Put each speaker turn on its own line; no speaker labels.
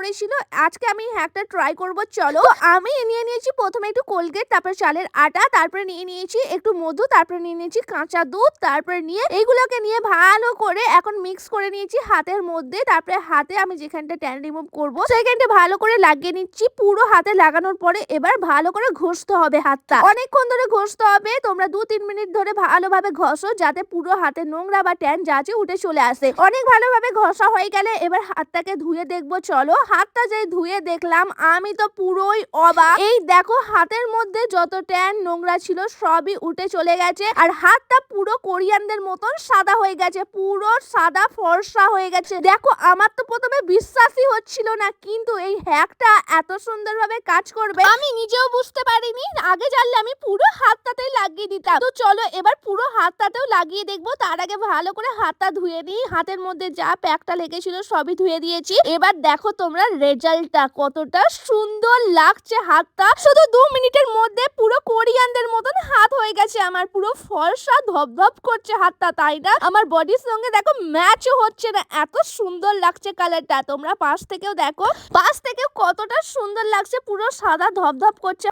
করেছিল। আজকে আমি হ্যাকটা ট্রাই করব, চলো। আমি নিয়ে নিয়েছি প্রথমে একটু কোলগেট, তারপর চালের আটা, তারপরে নিয়ে নিয়েছি একটু মধু, তারপরে নিয়ে নিয়েছি কাঁচা দুধ, তারপরে নিয়ে এইগুলোকে নিয়ে ভালো করে এখন মিক্স করে নিয়েছি হাতের মধ্যে। তারপরে হাতে আমি যেখানটা ট্যান রিমুভ করবো সেখানটা ভালো করে লাগিয়ে নিচ্ছি। পুরো হাতে লাগানোর পরে এবার ভালো করে ঘষতে হবে হাতটা, অনেকক্ষণ ধরে ঘষতে হবে। তোমরা 2-3 মিনিট ধরে ভালোভাবে ঘষো যাতে পুরো হাতে নোংরা বা ট্যান যা আছে উঠে চলে আসে। অনেক ভালোভাবে ঘষা হয়ে গেলে এবার হাতটাকে ধুয়ে দেখবো, চলো। হাতটা যে ধুয়ে দেখলাম আমি তো পুরোই অবাক। এই দেখো হাতের মধ্যে যত ট্যান নোংরা ছিল সবই উঠে চলে গেছে, আর হাতটা পুরো কোরিয়ানদের মতন সাদা হয়ে গেছে, পুরো সাদা ফর্সা হয়ে গেছে। দেখো আমার তো প্রথমে বিশ্বাসই হচ্ছিল না, কিন্তু এই হ্যাকটা এত সুন্দরভাবে কাজ করবে আমি নিজেও বুঝতে পারিনি। আগে জানলে আমি পুরো হাতটাতেই লাগিয়ে দিতাম। তো চলো এবার পুরো হাতটাতেও লাগিয়ে দেখবো। তার আগে ভালো করে হাতটা ধুয়ে নিই। হাতের মধ্যে যা প্যাকটা লেগেছিল সবই ধুয়ে দিয়েছি। এবার দেখো তোমরা রেজাল্টটা কতটা সুন্দর লাগছে। হাতটা শুধু 2 মিনিটের মধ্যে পুরো কোরিয়ানদের মতন হাত হয়ে গেছে আমার, পুরো ফর্সা ধপধপ করছে হাতটা, তাই না? আমার বডির সঙ্গে দেখো ম্যাচও হচ্ছে না, এত সুন্দর লাগছে কালারটা। তোমরা পাশ থেকেও দেখো, পাশ থেকেও কতটা সুন্দর লাগছে, পুরো সাদা ধপধপ করছে।